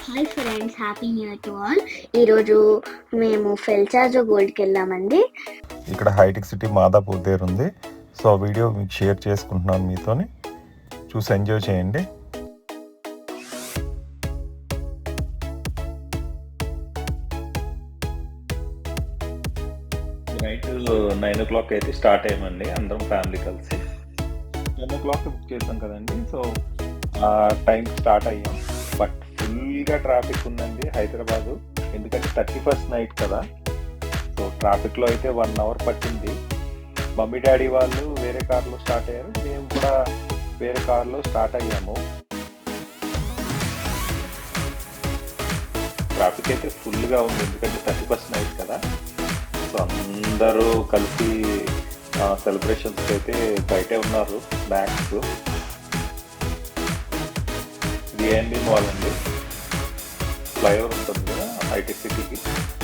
Hi friends, happy new year to all. ఈరోజు మేము ఫెల్చాజో గోల్డ్కి వెళ్ళామండి. ఇక్కడ హైటెక్ సిటీ మాదాపూర్ దగ్గర ఉంది. సో ఆ వీడియో మీకు షేర్ చేసుకుంటున్నాను మీతోని, చూసి ఎంజాయ్ చేయండి. నైట్ 9 o'clock అయితే స్టార్ట్ అయ్యామండి, అందరం ఫ్యామిలీ కలిసి. 10 o'clock బుక్ చేసాం కదండి, సో ఆ టైంకి స్టార్ట్ అయ్యాం. బట్ ఫుల్గా ట్రాఫిక్ ఉందండి హైదరాబాదు, ఎందుకంటే 31st నైట్ కదా. సో ట్రాఫిక్లో అయితే 1 hour పట్టింది. మమ్మీ డాడీ వాళ్ళు వేరే కార్లో స్టార్ట్ అయ్యారు, మేము కూడా వేరే కార్లో స్టార్ట్ అయ్యాము. ట్రాఫిక్ అయితే ఫుల్గా ఉంది, ఎందుకంటే 31st నైట్ కదా. సో అందరూ కలిసి సెలబ్రేషన్స్ అయితే బయటే ఉన్నారు. మ్యాక్స్ డిఎన్బి మాల్ అండి, ఫ్లైఓవర్ ఉంటుంది కదా హైటెక్ సిటీకి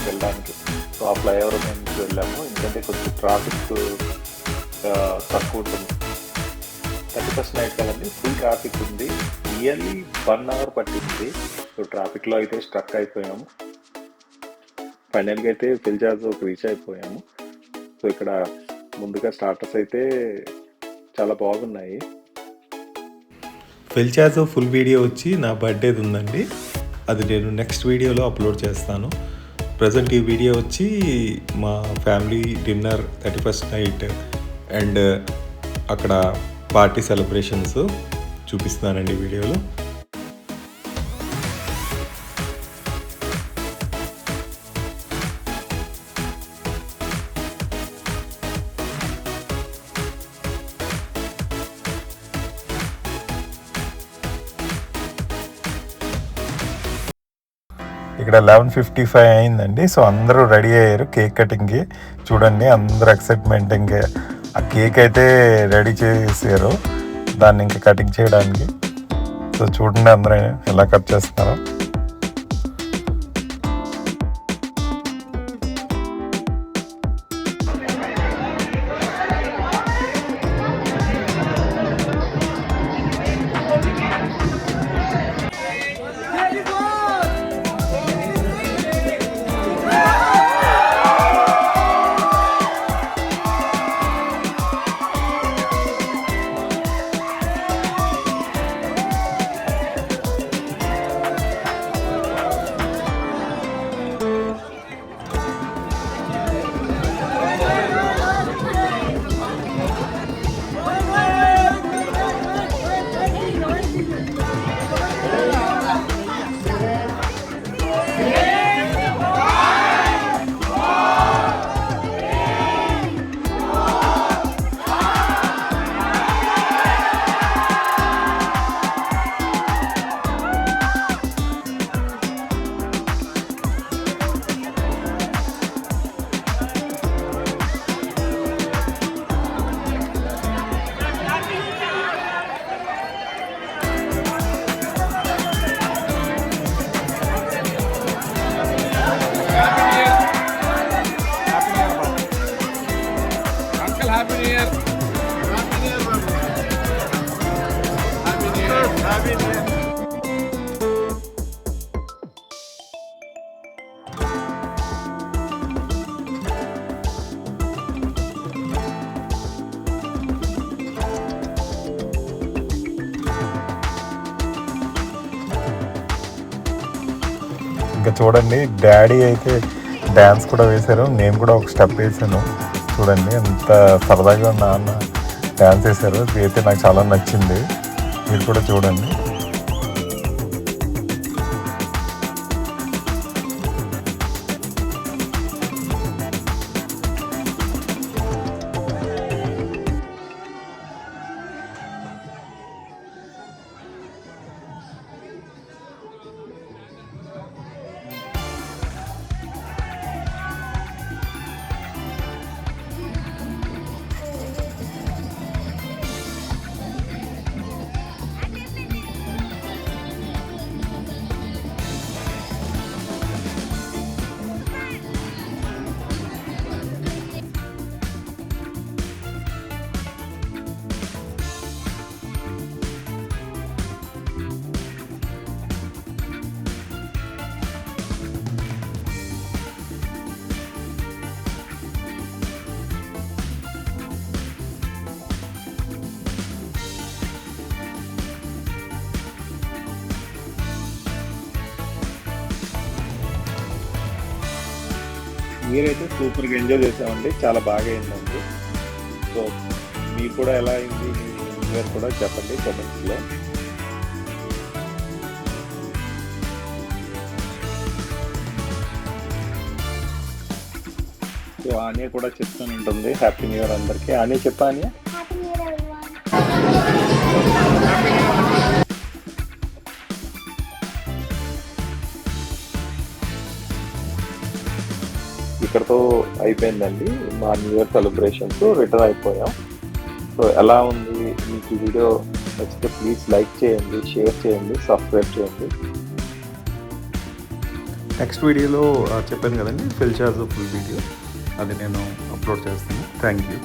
వెళ్ళడానికి. సో ఆ ఫ్లైఓవర్ మేము వెళ్ళాము, ఎందుకంటే కొంచెం ట్రాఫిక్ తక్కువ ఉంటుంది. 31st నైట్ కదండి, ఫుల్ ట్రాఫిక్ ఉంది. నియర్లీ 1 hour పట్టింది. సో ట్రాఫిక్లో అయితే స్ట్రక్ అయిపోయాము. ఫైనల్గా అయితే ఫెల్చాజోకి రీచ్ అయిపోయాము. సో ఇక్కడ ముందుగా స్టార్టర్స్ అయితే చాలా బాగున్నాయి. ఫెల్చాజో ఫుల్ వీడియో వచ్చి నా బర్త్డేది ఉందండి, అది నేను నెక్స్ట్ వీడియోలో అప్లోడ్ చేస్తాను. ప్రజెంట్ ఈ వీడియో వచ్చి మా family dinner 31st night and అక్కడ పార్టీ సెలబ్రేషన్స్ చూపిస్తున్నానండి ఈ వీడియోలో. ఇక్కడ 11:55 అయిందండి. సో అందరూ రెడీ అయ్యారు కేక్ కటింగ్కి. చూడండి అందరూ ఎక్సైట్మెంట్, ఇంకా ఆ కేక్ అయితే రెడీ చేసారు దాన్ని ఇంకా కటింగ్ చేయడానికి. సో చూడండి అందరూ ఎలా కట్ చేస్తున్నారో. ఇంకా చూడండి డాడీ అయితే డ్యాన్స్ కూడా వేశారు, నేను కూడా ఒక స్టెప్ వేసాను. చూడండి ఎంత సరదాగా నాన్న డ్యాన్స్ వేశారు, ఇది అయితే నాకు చాలా నచ్చింది. మీరు కూడా చూడండి. మీరైతే సూపర్గా ఎంజాయ్ చేసామండి, చాలా బాగా అయిందండి. సో మీకు కూడా ఎలా అయింది మీ న్యూ ఇయర్ కూడా చెప్పండి కామెంట్స్లో. సో ఆనియా కూడా చెప్తూనే ఉంటుంది హ్యాపీ న్యూ ఇయర్ అందరికీ. ఆనియా చెప్పా ఆనియా. ఇక్కడతో అయిపోయిందండి మా న్యూ ఇయర్ సెలబ్రేషన్స్, రిటర్న్ అయిపోయాం. సో ఎలా ఉంది మీకు ఈ వీడియో నచ్చితే ప్లీజ్ లైక్ చేయండి, షేర్ చేయండి, సబ్స్క్రైబ్ చేయండి. నెక్స్ట్ వీడియోలో చెప్పాను కదండి, ఫిల్ చార్జ్ ఫుల్ వీడియో అది నేను అప్లోడ్ చేస్తాను. Thank you.